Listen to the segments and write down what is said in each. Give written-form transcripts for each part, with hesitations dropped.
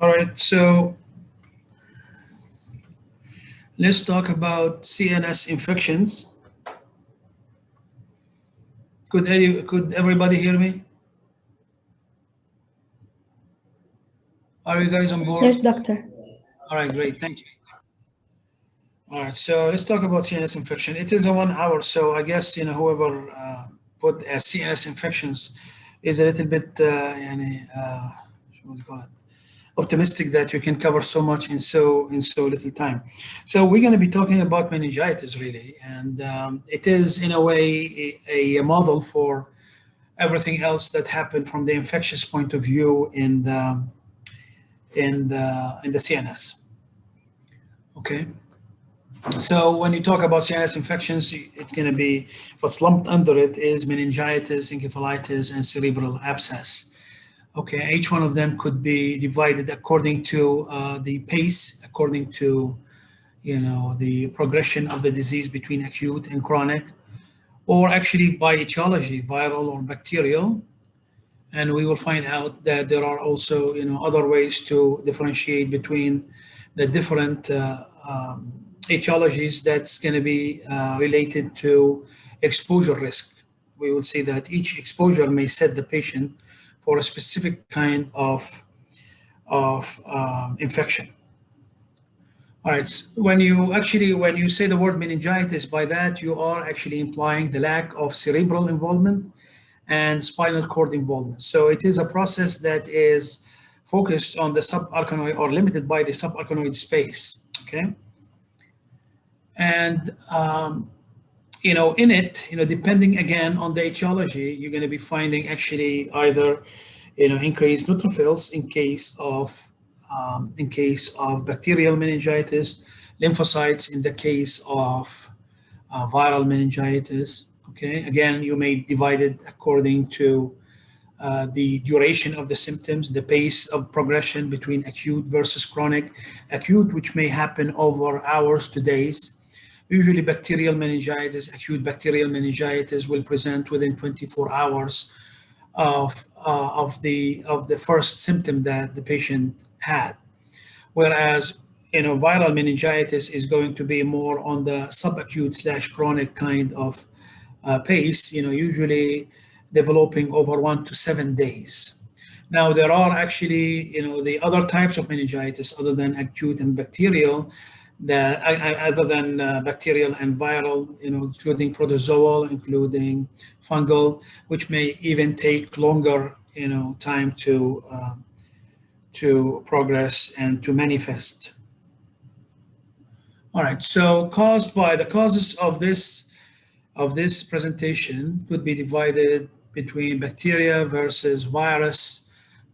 All right, so let's talk about CNS infections. Could everybody hear me? Are you guys on board? Yes, doctor. All right, great, thank you. All right, so let's talk about CNS infection. It is a 1 hour, so I guess whoever put CNS infections is a little bit, what do you call it? Optimistic that you can cover so much in so little time. So we're going to be talking about meningitis really, and it is in a way a model for everything else that happened from the infectious point of view in the CNS. Okay. So when you talk about CNS infections, it's going to be what's lumped under it is meningitis, encephalitis, and cerebral abscess. Okay, each one of them could be divided according to the pace, according to the progression of the disease between acute and chronic, or actually by etiology, viral or bacterial. And we will find out that there are also other ways to differentiate between the different etiologies that's going to be related to exposure risk. We will see that each exposure may set the patient for a specific kind of infection. All right. When you say the word meningitis, by that you are actually implying the lack of cerebral involvement and spinal cord involvement. So it is a process that is focused on the subarachnoid or limited by the subarachnoid space. Okay. And in it, depending again on the etiology, you're going to be finding actually either increased neutrophils in case of bacterial meningitis, lymphocytes in the case of viral meningitis. Okay, again, you may divide it according to the duration of the symptoms, the pace of progression between acute versus chronic. Acute, which may happen over hours to days. Usually bacterial meningitis, acute bacterial meningitis will present within 24 hours of the first symptom that the patient had. Whereas viral meningitis is going to be more on the subacute / chronic kind of pace, usually developing over 1 to 7 days. Now there are actually the other types of meningitis other than acute and bacterial, that other than bacterial and viral, including protozoal, including fungal, which may even take longer, time to progress and to manifest. All right. So the causes of this presentation could be divided between bacteria versus virus,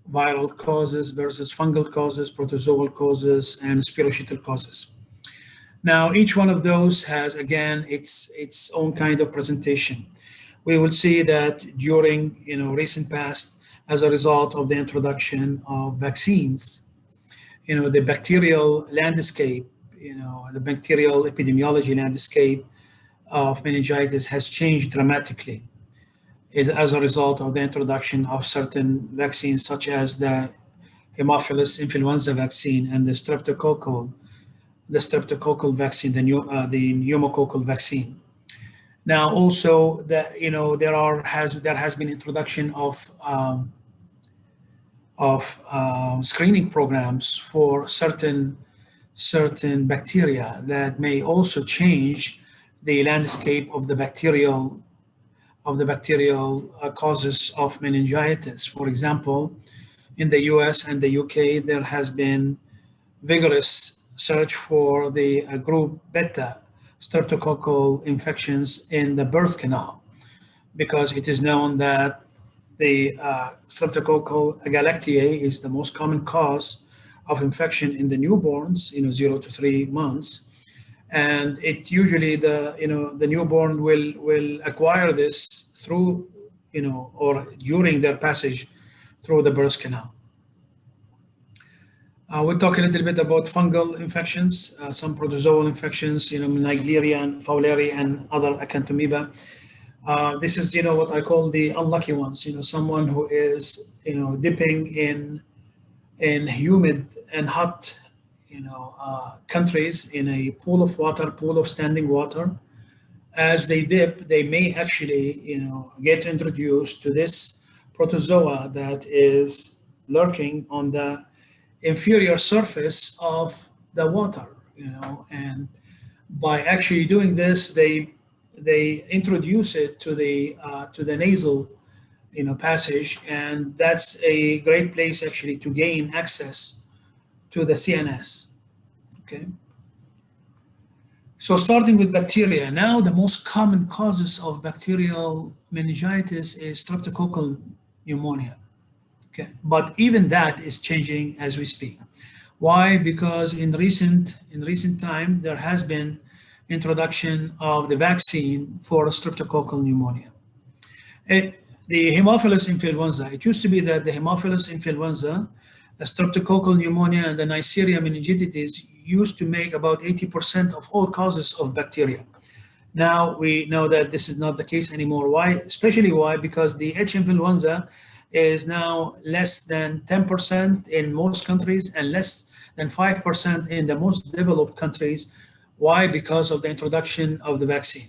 viral causes versus fungal causes, protozoal causes, and spirochetal causes. Now, each one of those has, again, its own kind of presentation. We will see that during recent past, as a result of the introduction of vaccines, the bacterial landscape, the bacterial epidemiology landscape of meningitis has changed dramatically as a result of the introduction of certain vaccines, such as the Haemophilus influenza vaccine and the streptococcal vaccine, the pneumococcal vaccine. Now, also that there has been introduction of screening programs for certain bacteria that may also change the landscape of the bacterial causes of meningitis. For example, in the US and the UK, there has been vigorous search for the group beta streptococcal infections in the birth canal, because it is known that the streptococcal agalactiae is the most common cause of infection in the newborns, 0 to 3 months. And it usually the newborn will acquire this through, or during their passage through the birth canal. We'll talk a little bit about fungal infections, some protozoal infections, Naegleria and Fowleri and other acanthamoeba. This is, what I call the unlucky ones, someone who is, dipping in in humid and hot, countries in a pool of water, pool of standing water. As they dip, they may actually, get introduced to this protozoa that is lurking on the inferior surface of the water, and by actually doing this, they introduce it to the nasal, passage, and that's a great place actually to gain access to the CNS. Okay. So starting with bacteria, now the most common causes of bacterial meningitis is streptococcal pneumonia. Okay, but even that is changing as we speak. Why? Because in recent time there has been introduction of the vaccine for streptococcal pneumonia. The Haemophilus influenza. It used to be that the Haemophilus influenza, the streptococcal pneumonia, and the Neisseria meningitis used to make about 80% of all causes of bacteria. Now we know that this is not the case anymore. Why? Especially why? Because the H influenza is now less than 10% in most countries and less than 5% in the most developed countries. Why? Because of the introduction of the vaccine.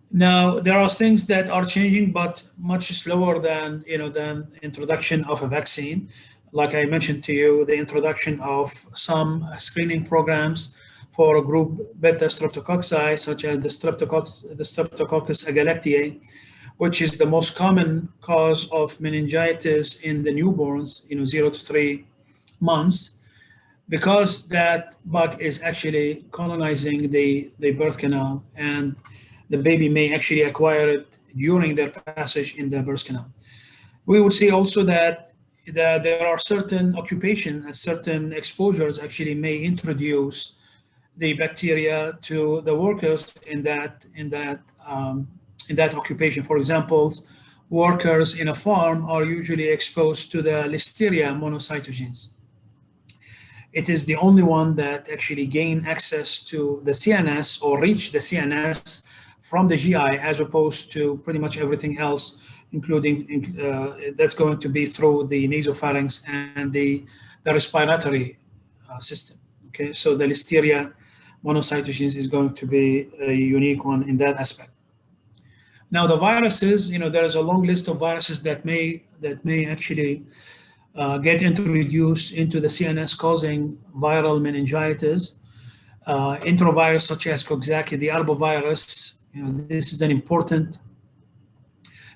Now there are things that are changing, but much slower than than introduction of a vaccine. Like I mentioned to you, the introduction of some screening programs for a group beta streptococci, such as the Streptococcus agalactiae, which is the most common cause of meningitis in the newborns, 0 to 3 months, because that bug is actually colonizing the birth canal, and the baby may actually acquire it during their passage in the birth canal. We would see also that there are certain occupations and certain exposures actually may introduce the bacteria to the workers in that occupation. For example, workers in a farm are usually exposed to the Listeria monocytogenes. It is the only one that actually gain access to the CNS or reach the CNS from the GI, as opposed to pretty much everything else, including that's going to be through the nasopharynx and the respiratory system. Okay, so the Listeria monocytogenes is going to be a unique one in that aspect. Now the viruses, there is a long list of viruses that may actually get introduced into the CNS, causing viral meningitis. Enterovirus such as Coxsackie, the arbovirus, this is an important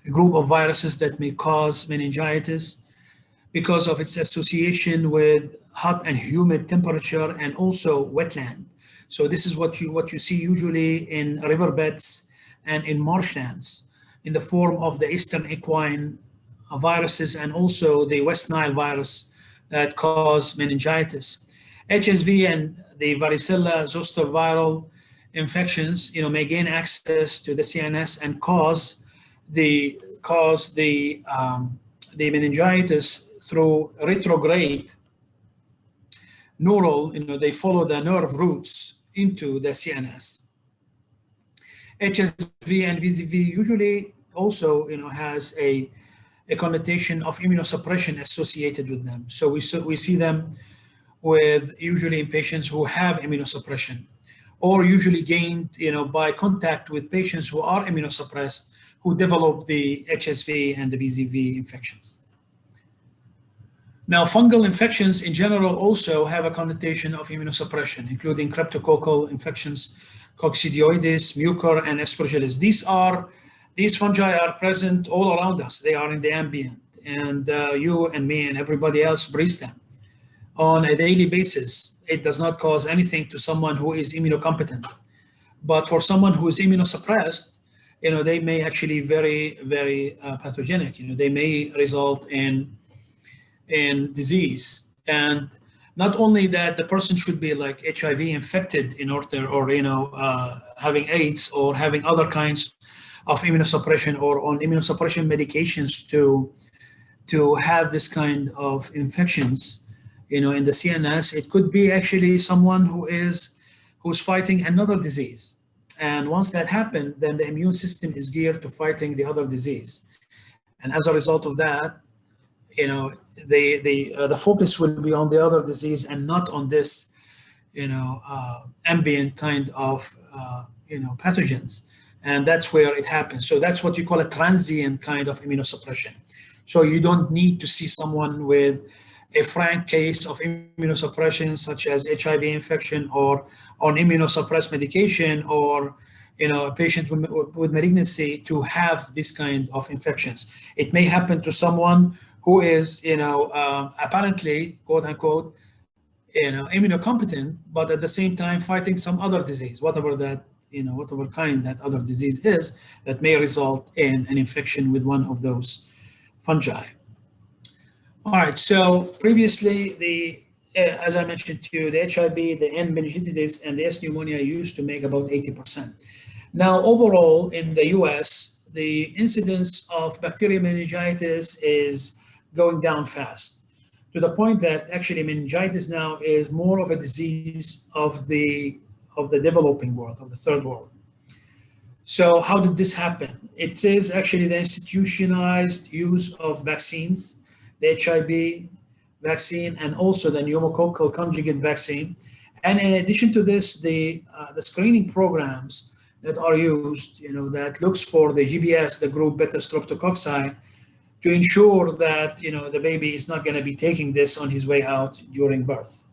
group of viruses that may cause meningitis because of its association with hot and humid temperature and also wetland. So this is what you see usually in riverbeds and in marshlands in the form of the Eastern equine viruses and also the West Nile virus that cause meningitis. HSV and the varicella zoster viral infections, may gain access to the CNS and cause the meningitis through retrograde neural. They follow the nerve roots into the CNS. HSV and VZV usually also, has a connotation of immunosuppression associated with them. So we see them with usually in patients who have immunosuppression, or usually gained, by contact with patients who are immunosuppressed, who develop the HSV and the VZV infections. Now, fungal infections in general also have a connotation of immunosuppression, including cryptococcal infections, coccidioides, mucor, and aspergillus. These fungi are present all around us. They are in the ambient, and you and me and everybody else breathes them on a daily basis. It does not cause anything to someone who is immunocompetent. But for someone who is immunosuppressed, they may actually very, very pathogenic. They may result in disease. And not only that, the person should be like HIV infected in order, or having AIDS or having other kinds of immunosuppression or on immunosuppression medications to have this kind of infections, in the CNS. It could be actually someone who's fighting another disease. And once that happens, then the immune system is geared to fighting the other disease. And as a result of that, the focus will be on the other disease and not on this, ambient kind of, pathogens. And that's where it happens. So that's what you call a transient kind of immunosuppression. So you don't need to see someone with a frank case of immunosuppression, such as HIV infection or on immunosuppressed medication, or a patient with malignancy to have this kind of infections. It may happen to someone who is, apparently, quote unquote, immunocompetent, but at the same time fighting some other disease, whatever that, whatever kind that other disease is, that may result in an infection with one of those fungi. All right, so previously, as I mentioned to you, the HIV, the N meningitis, and the S pneumonia used to make about 80%. Now, overall, in the US, the incidence of bacterial meningitis is going down fast, to the point that actually meningitis now is more of a disease of the developing world, of the third world. So how did this happen? It is actually the institutionalized use of vaccines, the HIV vaccine, and also the pneumococcal conjugate vaccine. And in addition to this, the screening programs that are used, that looks for the GBS, the group beta streptococci, to ensure that the baby is not going to be taking this on his way out during birth.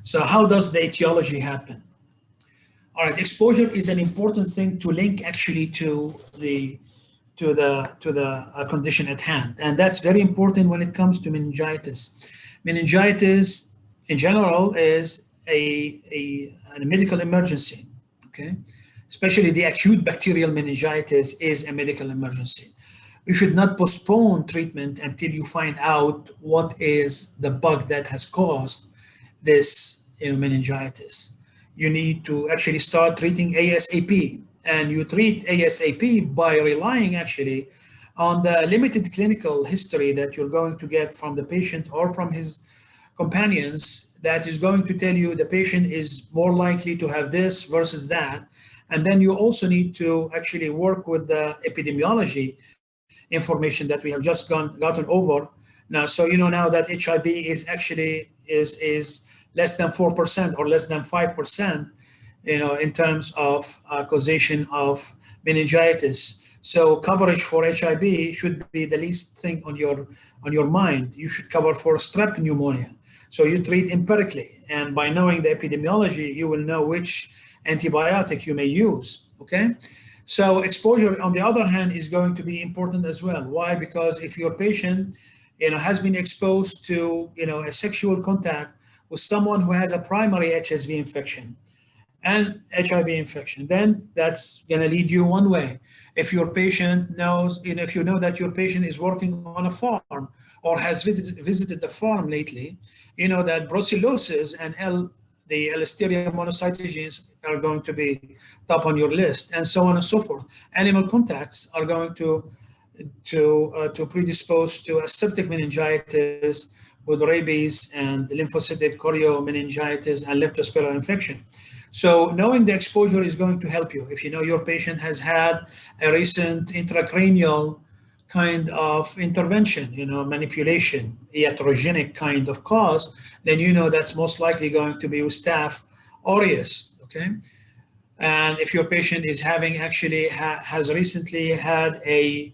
So how does the etiology happen? All right, exposure is an important thing to link actually to the condition at hand, and that's very important when it comes to meningitis. Meningitis, in general, is a medical emergency. Okay, especially the acute bacterial meningitis is a medical emergency. You should not postpone treatment until you find out what is the bug that has caused this meningitis. You need to actually start treating ASAP, and you treat ASAP by relying actually on the limited clinical history that you're going to get from the patient or from his companions, that is going to tell you the patient is more likely to have this versus that. And then you also need to actually work with the epidemiology information that we have just gotten over now. So now that HIV is actually is less than 4% or less than 5%, in terms of causation of meningitis. So coverage for HIV should be the least thing on your mind. You should cover for strep pneumonia. So you treat empirically, and by knowing the epidemiology, you will know which antibiotic you may use. Okay. So exposure, on the other hand, is going to be important as well. Why? Because if your patient, has been exposed to, a sexual contact with someone who has a primary HSV infection and HIV infection, then that's going to lead you one way. If your patient knows, if you know that your patient is working on a farm or has visited the farm lately, that brucellosis and the Listeria monocytogenes are going to be top on your list, and so on and so forth. Animal contacts are going to predispose to aseptic meningitis with rabies and lymphocytic choriomeningitis and leptospiral infection. So knowing the exposure is going to help you. If you know your patient has had a recent intracranial kind of intervention, manipulation, iatrogenic kind of cause, then that's most likely going to be with Staph aureus, okay? And if your patient is having has recently had a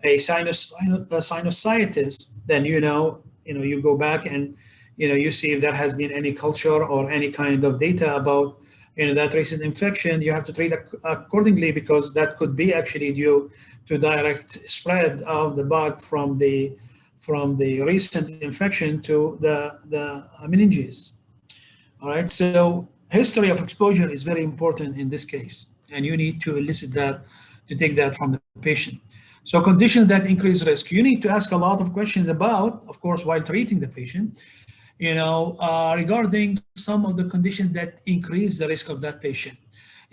sinusitis, then you go back and you see if there has been any culture or any kind of data about that recent infection. You have to treat accordingly, because that could be actually due to direct spread of the bug from the recent infection to the meninges. All right, so history of exposure is very important in this case, and you need to elicit that, to take that from the patient. So conditions that increase risk, you need to ask a lot of questions about, of course, while treating the patient, regarding some of the conditions that increase the risk of that patient,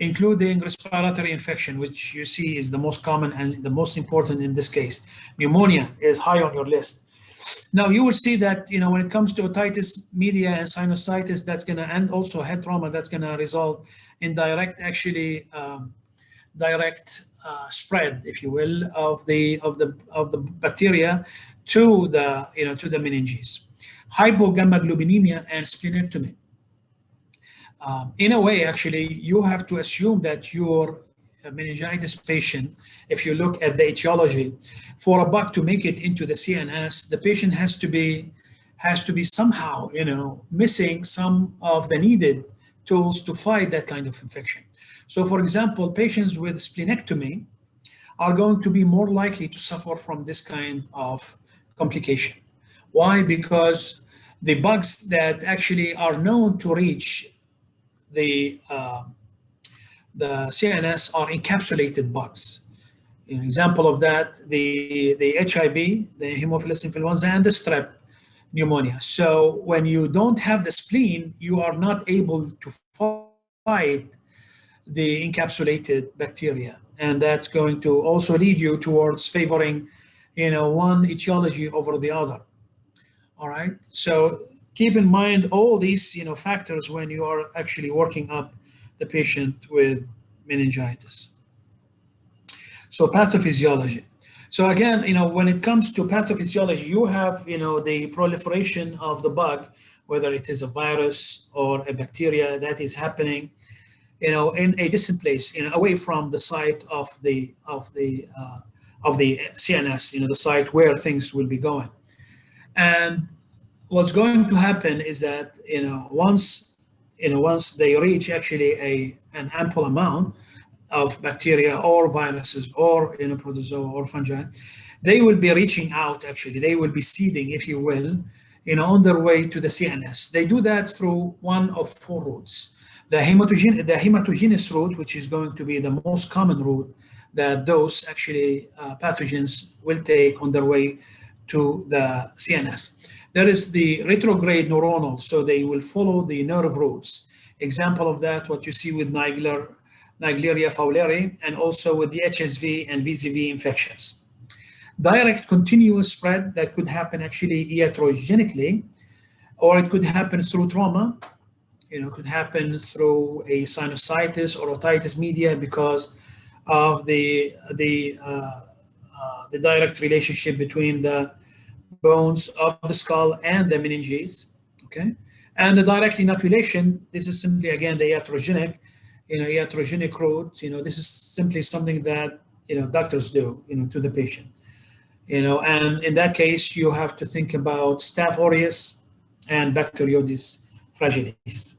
including respiratory infection, which you see is the most common and the most important in this case. Pneumonia is high on your list. Now you will see that, when it comes to otitis media and sinusitis, that's going to, and also head trauma, that's going to result in direct spread, if you will, of the bacteria to the meninges. Hypogammaglobulinemia and splenectomy. In a way, actually, you have to assume that your meningitis patient, if you look at the etiology, for a bug to make it into the CNS, the patient has to be somehow, missing some of the needed tools to fight that kind of infection. So, for example, patients with splenectomy are going to be more likely to suffer from this kind of complication. Why? Because the bugs that actually are known to reach the CNS are encapsulated bugs. Example of that, the HIV, the Haemophilus influenza, and the strep pneumonia. So when you don't have the spleen, you are not able to fight the encapsulated bacteria, and that's going to also lead you towards favoring, one etiology over the other. All right. So keep in mind all these, factors when you are actually working up the patient with meningitis. So pathophysiology. So again, when it comes to pathophysiology, you have, the proliferation of the bug, whether it is a virus or a bacteria that is happening, in a distant place, away from the site of the CNS, the site where things will be going. And what's going to happen is that, once they reach actually an ample amount of bacteria or viruses or protozoa or fungi, they will be reaching out. Actually, they will be seeding, if you will, on their way to the CNS. They do that through one of four routes. The hematogenous route, which is going to be the most common route that those actually pathogens will take on their way to the CNS. There is the retrograde neuronal, so they will follow the nerve routes. Example of that, what you see with Naegleria fowleri, and also with the HSV and VZV infections. Direct continuous spread that could happen actually iatrogenically, or it could happen through trauma. Could happen through a sinusitis or otitis media because of the direct relationship between the bones of the skull and the meninges. Okay, and the direct inoculation. This is simply again the iatrogenic route. This is simply something that doctors do to the patient. And in that case, you have to think about Staph aureus and Bacteroides fragilis.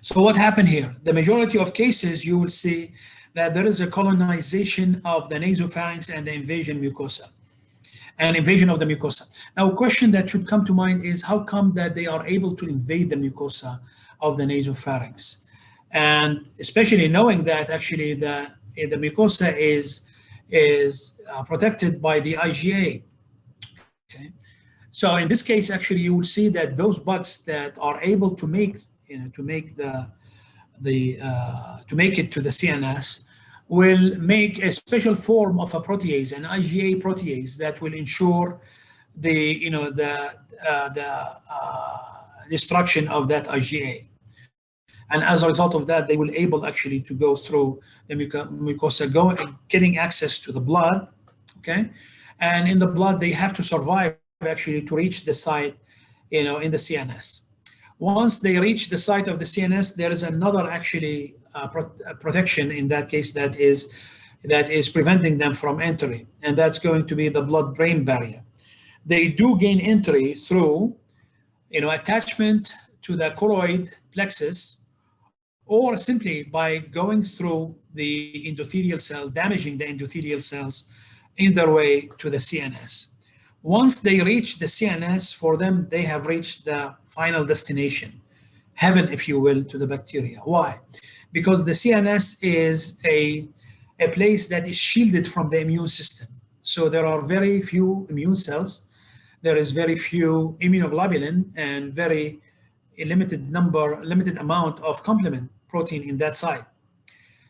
So what happened here? The majority of cases, you will see that there is a colonization of the nasopharynx and the invasion mucosa, and invasion of the mucosa. Now, a question that should come to mind is how come that they are able to invade the mucosa of the nasopharynx? And especially knowing that actually the mucosa is protected by the IgA. Okay. So in this case, actually, you will see that those bugs that are able to make to make it to the CNS will make a special form of a protease, an IgA protease, that will ensure the destruction of that IgA. And as a result of that, they will able actually to go through the mucosa, getting access to the blood. Okay, and in the blood they have to survive actually to reach the site, in the CNS. Once they reach the site of the CNS, there is another actually protection in that case that is preventing them from entering, and that's going to be the blood-brain barrier. They do gain entry through, attachment to the choroid plexus, or simply by going through the endothelial cell, damaging the endothelial cells in their way to the CNS. Once they reach the CNS, for them, they have reached the final destination, heaven, if you will, to the bacteria. Why? Because the CNS is a place that is shielded from the immune system. So there are very few immune cells, there is very few immunoglobulin, and very limited amount of complement protein in that site.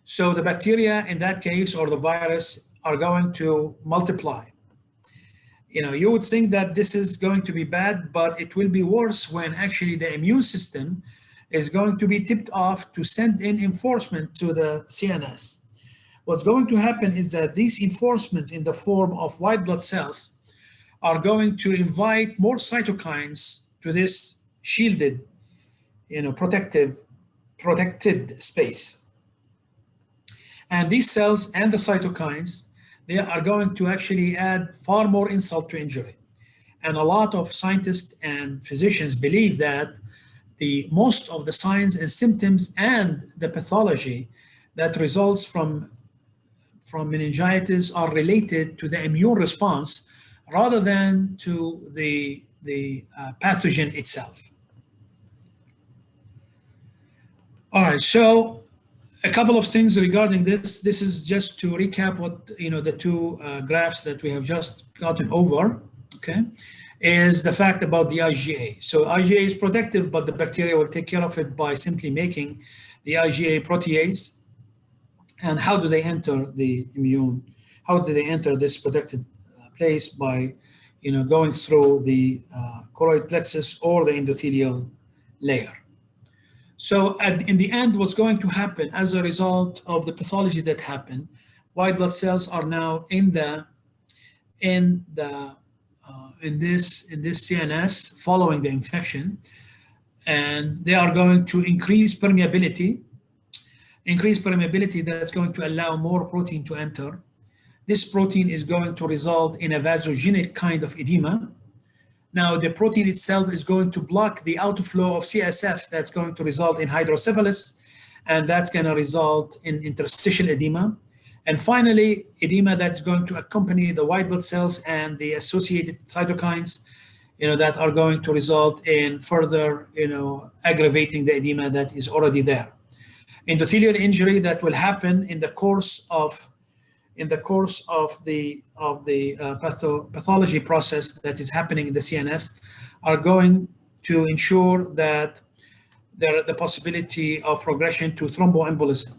So the bacteria in that case, or the virus, are going to multiply. You would think that this is going to be bad, but it will be worse when actually the immune system is going to be tipped off to send in enforcement to the CNS. what's going to happen is that these enforcements in the form of white blood cells are going to invite more cytokines to this shielded, protected space. And these cells and the cytokines, they are going to actually add far more insult to injury. And a lot of scientists and physicians believe that most of the signs and symptoms and the pathology that results from meningitis are related to the immune response rather than to the pathogen itself. All right, so a couple of things regarding this. This is just to recap what, the two graphs that we have just gotten over, okay, is the fact about the IgA. So IgA is protective, but the bacteria will take care of it by simply making the IgA protease. And how do they enter the immune? How do they enter this protected place? By, going through the choroid plexus or the endothelial layer. So in the end, what's going to happen as a result of the pathology that happened, white blood cells are now in this CNS following the infection, and they are going to increase permeability. That's going to allow more protein to enter. This protein is going to result in a vasogenic kind of edema. Now, the protein itself is going to block the outflow of CSF. That's going to result in hydrocephalus, and that's going to result in interstitial edema. And finally, edema that's going to accompany the white blood cells and the associated cytokines, that are going to result in further, aggravating the edema that is already there. Endothelial injury that will happen in the course of the pathology process that is happening in the CNS are going to ensure that there is the possibility of progression to thromboembolism.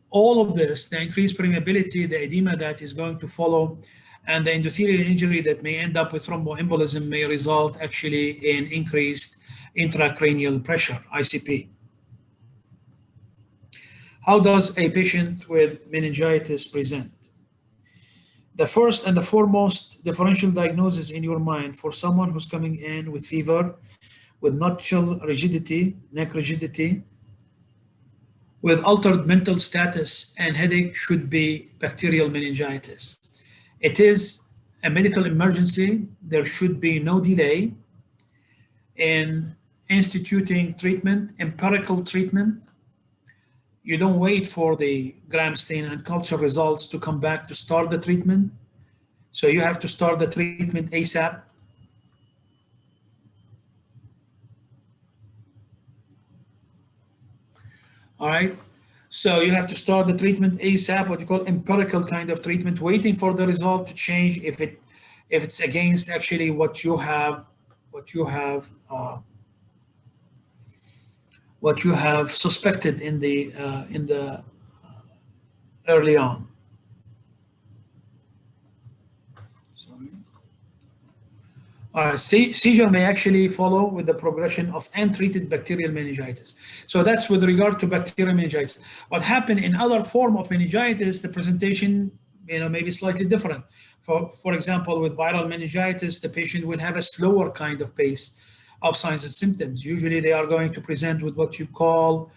All of this, the increased permeability, the edema that is going to follow, and the endothelial injury that may end up with thromboembolism may result actually in increased intracranial pressure, ICP. How does a patient with meningitis present? The first and the foremost differential diagnosis in your mind for someone who's coming in with fever, with nuptial rigidity, neck rigidity, with altered mental status and headache should be bacterial meningitis. It is a medical emergency. There should be no delay in instituting treatment, empirical treatment. You don't wait for the gram stain and culture results to come back to start the treatment. So you have to start the treatment ASAP. All right. So you have to start the treatment ASAP, what you call empirical kind of treatment, waiting for the result to change if it's against actually what you have suspected in the early on. Seizure may actually follow with the progression of untreated bacterial meningitis. So that's with regard to bacterial meningitis. What happened in other form of meningitis, the presentation may be slightly different. For example, with viral meningitis, the patient will have a slower kind of pace of signs and symptoms. Usually they are going to present with what you call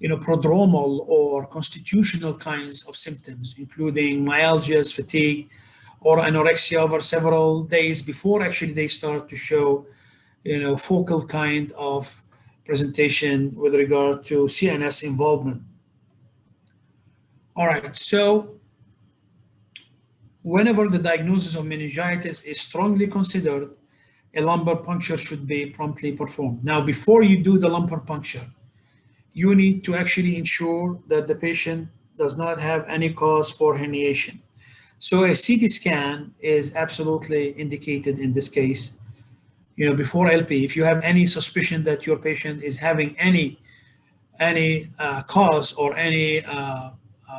prodromal or constitutional kinds of symptoms, including myalgias, fatigue, or anorexia over several days before actually they start to show, focal kind of presentation with regard to CNS involvement. All right, so whenever the diagnosis of meningitis is strongly considered, a lumbar puncture should be promptly performed. Now, before you do the lumbar puncture, you need to actually ensure that the patient does not have any cause for herniation. So a CT scan is absolutely indicated in this case. Before LP, if you have any suspicion that your patient is having any cause or any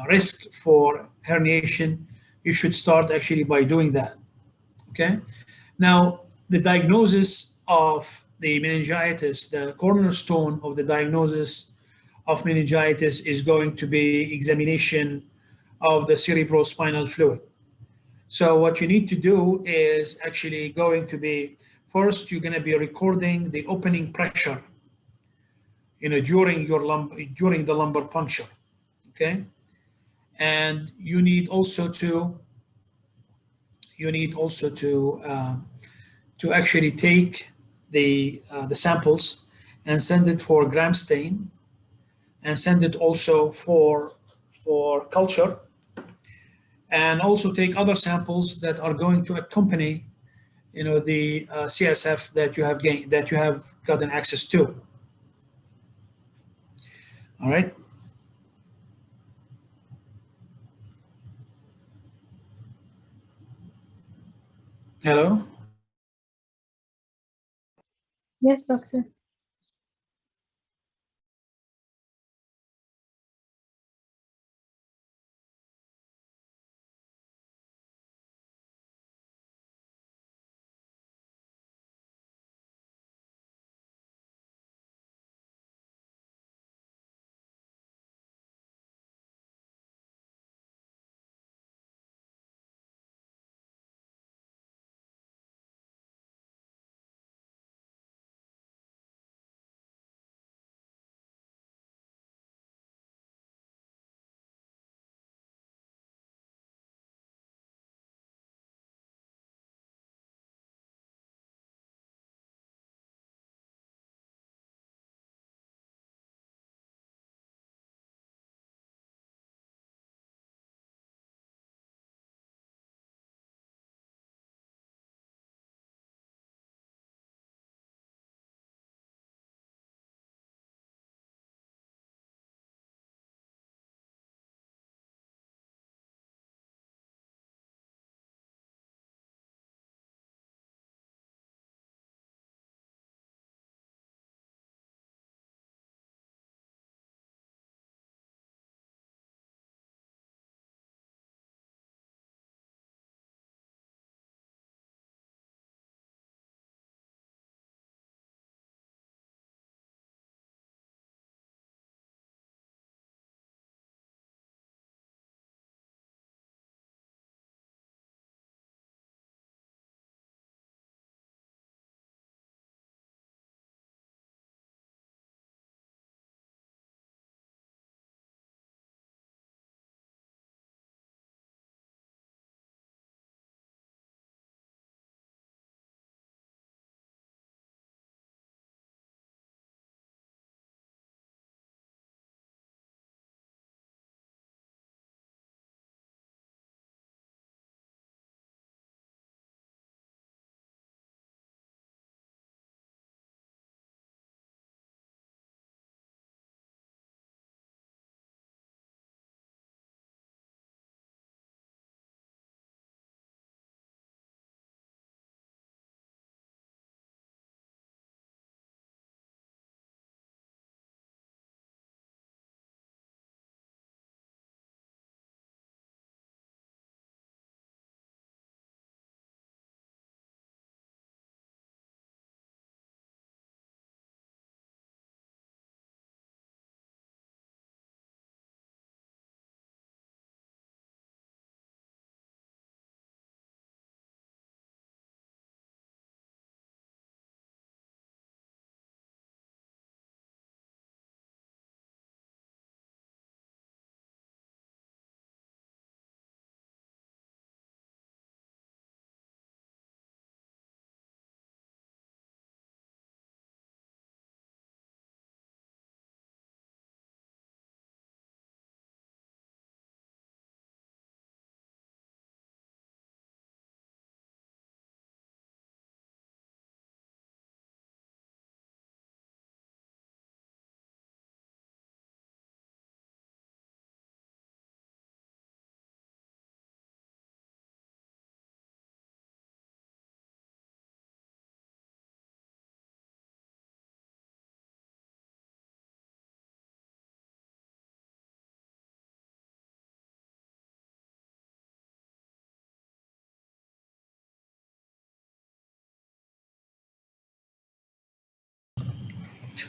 risk for herniation, you should start actually by doing that. Okay. Now, the diagnosis of the meningitis, the cornerstone of the diagnosis of meningitis is going to be examination of the cerebrospinal fluid. So what you need to do is actually going to be, first you're going to be recording the opening pressure, during the lumbar puncture, okay? And you need also to actually take the samples and send it for gram stain, and send it also for culture, and also take other samples that are going to accompany the CSF that you have gotten access to. All right. Hello. Yes, doctor.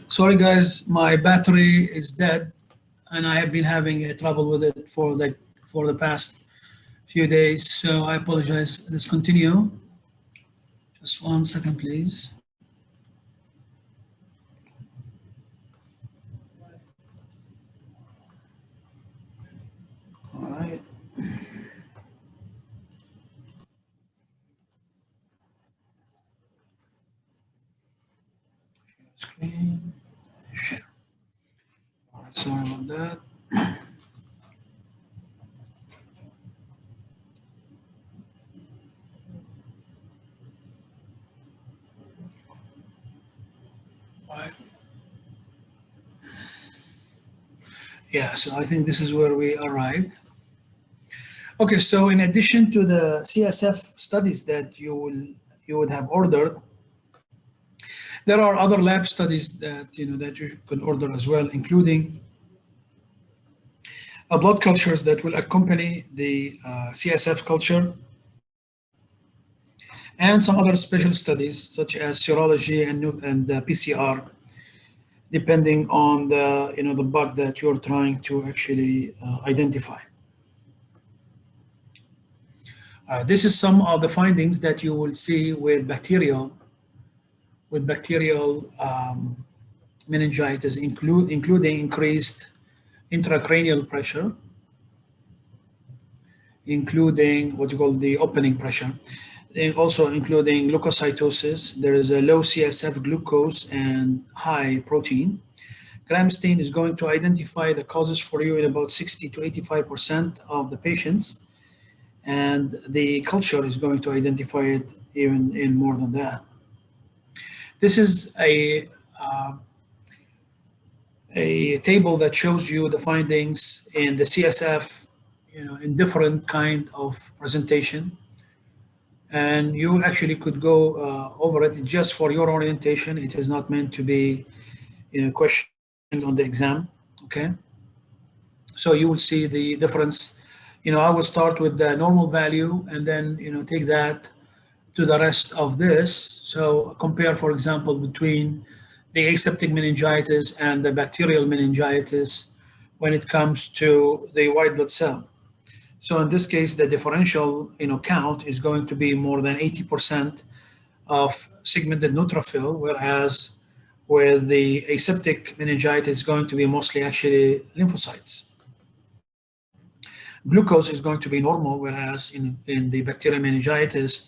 Sorry, guys, my battery is dead, and I have been having trouble with it for like for the past few days, so I apologize. Let's continue. Just 1 second, please. All right. Screen. Share. All right, sorry about that. All right. Yeah, so I think this is where we arrived. Okay, so in addition to the CSF studies that you would have ordered, there are other lab studies that that you could order as well, including blood cultures that will accompany the CSF culture, and some other special studies such as serology and PCR, depending on the the bug that you're trying to actually identify. This is some of the findings that you will see with bacterial meningitis, including increased intracranial pressure, including what you call the opening pressure, and also including leukocytosis. There is a low CSF glucose and high protein. Gram stain is going to identify the causes for you in about 60 to 85% of the patients, and the culture is going to identify it even in more than that. This is a table that shows you the findings in the CSF, in different kind of presentation, and you actually could go over it just for your orientation. It is not meant to be questioned on the exam. Okay, so you will see the difference. I will start with the normal value and then take that to the rest of this. So compare, for example, between the aseptic meningitis and the bacterial meningitis when it comes to the white blood cell. So in this case, the differential count is going to be more than 80% of segmented neutrophil, whereas with the aseptic meningitis is going to be mostly actually lymphocytes. Glucose is going to be normal, whereas in the bacterial meningitis,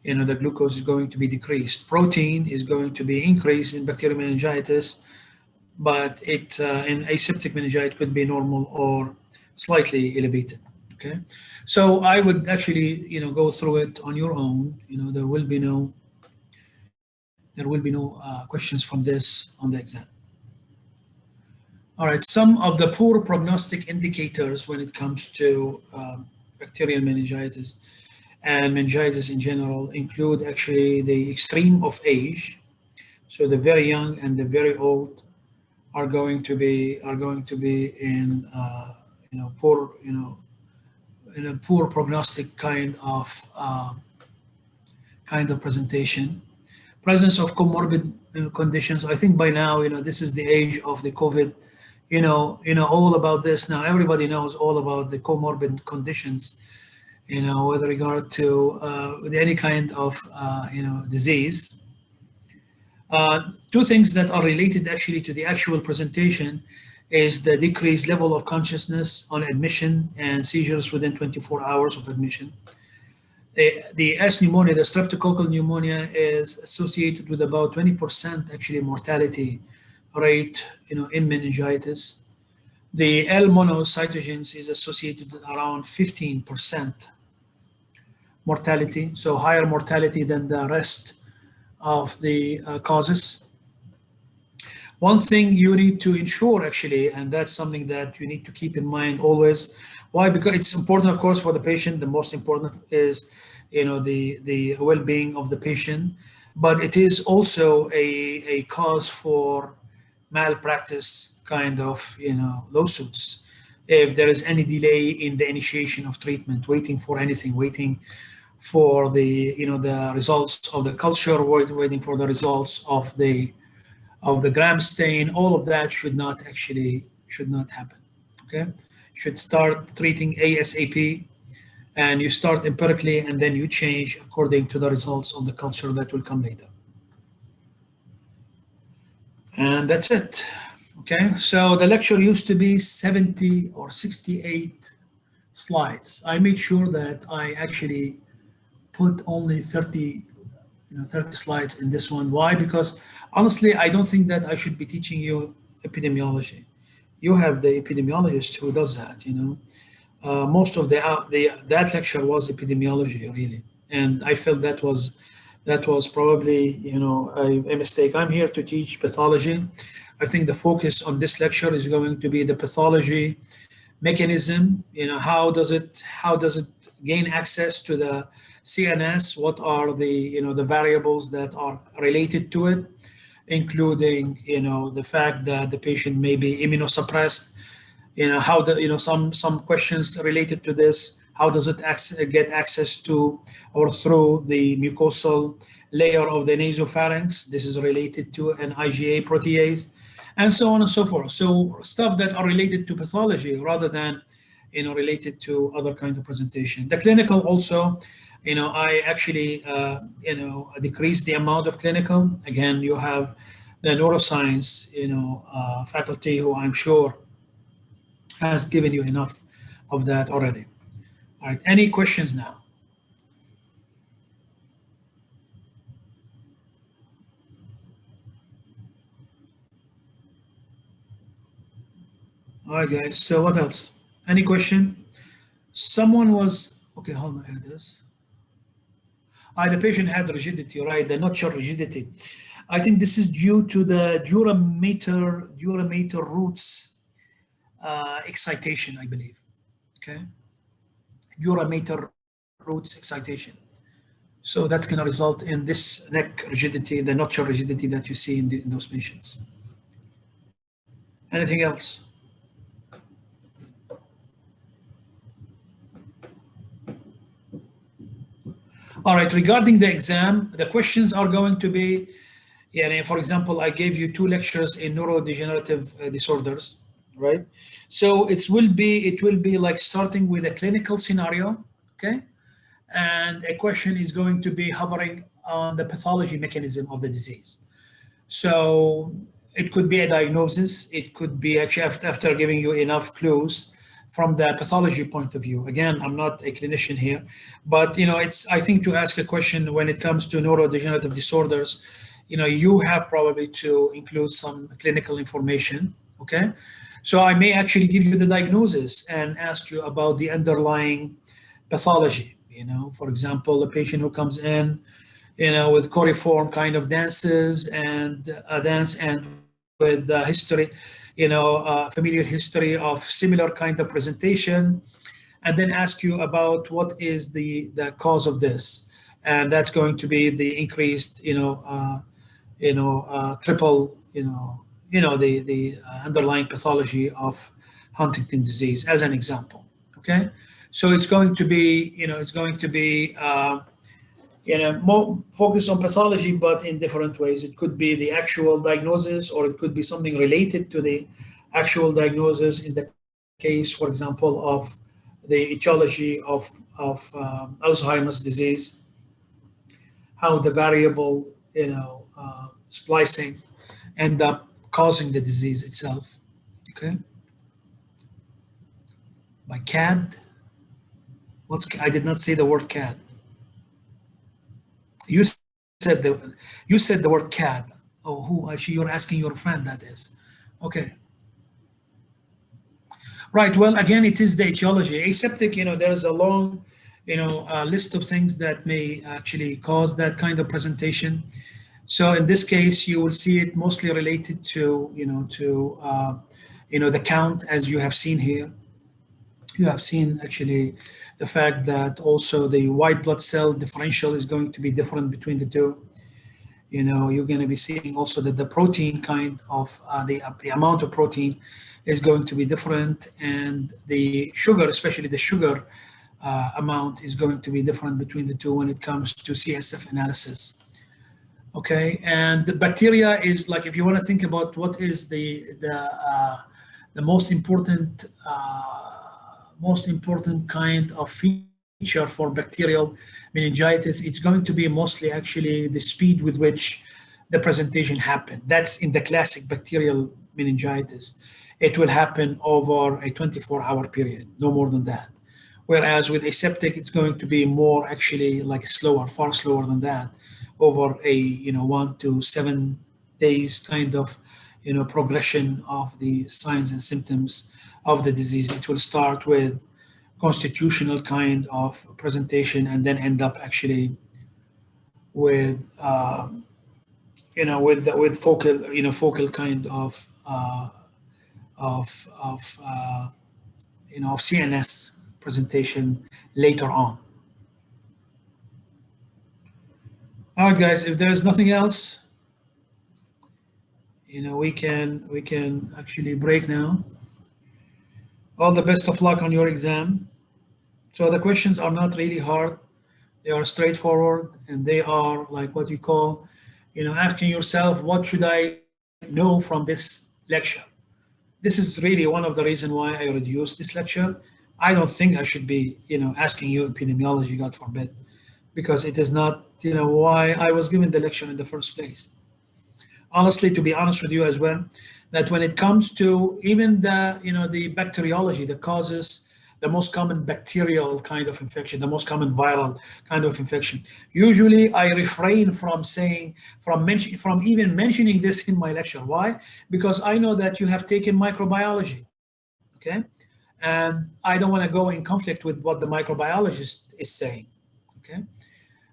the glucose is going to be decreased. Protein is going to be increased in bacterial meningitis, but it in aseptic meningitis could be normal or slightly elevated. Okay, so I would actually go through it on your own. There will be no questions from this on the exam. All right, some of the poor prognostic indicators when it comes to bacterial meningitis and meningitis in general include actually the extreme of age. So the very young and the very old are going to be in poor in a poor prognostic kind of presentation. Presence of comorbid conditions. I think by now this is the age of the COVID. All about this now. Everybody knows all about the comorbid conditions. With regard to any kind of disease. Two things that are related actually to the actual presentation is the decreased level of consciousness on admission and seizures within 24 hours of admission. The S pneumonia, the streptococcal pneumonia, is associated with about 20% actually mortality rate in meningitis. The L monocytogenes is associated with around 15% mortality, so higher mortality than the rest of the causes. One thing you need to ensure actually, and that's something that you need to keep in mind always. Why? Because it's important, of course, for the patient. The most important is the well-being of the patient, but it is also a cause for malpractice kind of lawsuits. If there is any delay in the initiation of treatment, waiting for anything, waiting for the the results of the culture, waiting for the results of the gram stain, all of that should not happen. Okay, should start treating ASAP, and you start empirically, and then you change according to the results of the culture that will come later. And that's it. Okay, so the lecture used to be 70 or 68 slides. I made sure that I actually put only 30 slides in this one. Why? Because honestly, I don't think that I should be teaching you epidemiology. You have the epidemiologist who does that, most of that lecture was epidemiology, really, and I felt that was probably a mistake. I'm here to teach pathology. I think the focus on this lecture is going to be the pathology mechanism. How does it gain access to the CNS? What are the variables that are related to it, including the fact that the patient may be immunosuppressed. How some questions related to this. How does it get access to or through the mucosal layer of the nasopharynx? This is related to an IgA protease, and so on and so forth. So stuff that are related to pathology rather than related to other kinds of presentation. The clinical also, I actually decreased the amount of clinical. Again, you have the neuroscience faculty who I'm sure has given you enough of that already. All right, any questions now? All right, guys, so what else? Any question? Someone was, okay, hold on, here it is. The patient had rigidity, right, the notch rigidity. I think this is due to the durameter roots excitation, I believe, okay? Durameter roots excitation. So that's going to result in this neck rigidity, the notch rigidity that you see in those patients. Anything else? All right, regarding the exam, the questions are going to be, for example, I gave you 2 lectures in neurodegenerative disorders, right? So it will be like starting with a clinical scenario, okay? And a question is going to be hovering on the pathology mechanism of the disease. So it could be a diagnosis. It could be actually after giving you enough clues from the pathology point of view. Again, I'm not a clinician here, but it's, I think, to ask a question when it comes to neurodegenerative disorders, you have probably to include some clinical information, okay? So I may actually give you the diagnosis and ask you about the underlying pathology. For example, a patient who comes in, with coriform kind of dances and dance and with history, familial history of similar kind of presentation, and then ask you about what is the cause of this, and that's going to be the increased, triple, the underlying pathology of Huntington disease, as an example. Okay, so it's going to be, more focus on pathology, but in different ways. It could be the actual diagnosis, or it could be something related to the actual diagnosis. In the case, for example, of the etiology of Alzheimer's disease, how the variable, splicing end up causing the disease itself. Okay. By CAD, I did not say the word CAD. You said the word CAD. Oh, who? Actually, you're asking your friend, that is. Okay. Right. Well, again, it is the etiology. Aseptic, there's a long, list of things that may actually cause that kind of presentation. So in this case, you will see it mostly related to, the count, as you have seen here. You have seen actually the fact that also the white blood cell differential is going to be different between the two. You're going to be seeing also that the protein kind of, the amount of protein is going to be different, and the sugar, especially the sugar amount, is going to be different between the two when it comes to CSF analysis. Okay, and the bacteria is like, if you want to think about what is the most important most important kind of feature for bacterial meningitis, it's going to be mostly actually the speed with which the presentation happened. That's in the classic bacterial meningitis. It will happen over a 24-hour period, no more than that. Whereas with aseptic, it's going to be more actually like slower, far slower than that, over a 1 to 7 days kind of progression of the signs and symptoms of the disease. It will start with constitutional kind of presentation and then end up actually with with focal kind of CNS presentation later on. All right, guys. If there's nothing else, we can actually break now. All the best of luck on your exam. So the questions are not really hard. They are straightforward, and they are like what you call, asking yourself, what should I know from this lecture? This is really one of the reasons why I reduced this lecture. I don't think I should be, asking you epidemiology, God forbid, because it is not, why I was given the lecture in the first place. Honestly, to be honest with you as well, that when it comes to even the bacteriology, the causes, the most common bacterial kind of infection, the most common viral kind of infection, usually I refrain from even mentioning this in my lecture. Why? Because I know that you have taken microbiology, okay? And I don't want to go in conflict with what the microbiologist is saying, okay?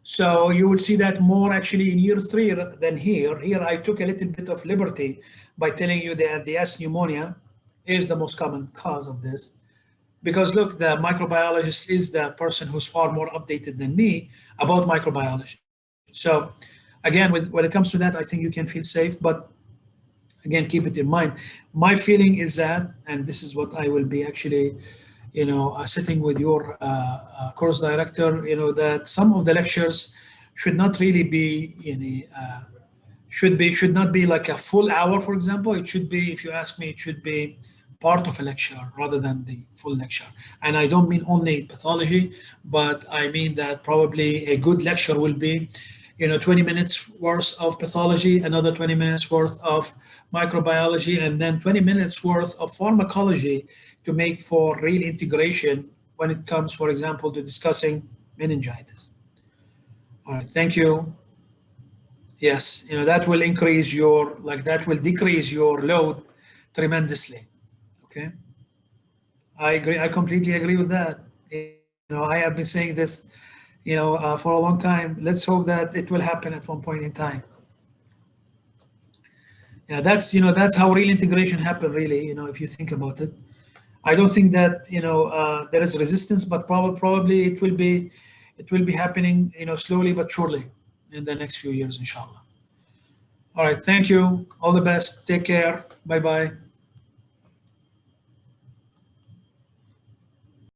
So you will see that more actually in year 3 than here. Here I took a little bit of liberty by telling you that the S pneumonia is the most common cause of this. Because look, the microbiologist is the person who's far more updated than me about microbiology. So again, when it comes to that, I think you can feel safe, but again, keep it in mind. My feeling is that, and this is what I will be actually sitting with your course director, that some of the lectures should not really be should not be like a full hour, for example. It should be, if you ask me, it should be part of a lecture rather than the full lecture. And I don't mean only pathology, but I mean that probably a good lecture will be 20 minutes worth of pathology, another 20 minutes worth of microbiology, and then 20 minutes worth of pharmacology to make for real integration when it comes, for example, to discussing meningitis. All right, thank you. Yes, that will that will decrease your load tremendously. Okay, I agree. I completely agree with that. I have been saying this, for a long time. Let's hope that it will happen at one point in time. Yeah, that's how real integration happen. Really, if you think about it, I don't think that there is resistance, but probably it will be happening, slowly but surely in the next few years, inshallah. All right, thank you. All the best. Take care. Bye bye.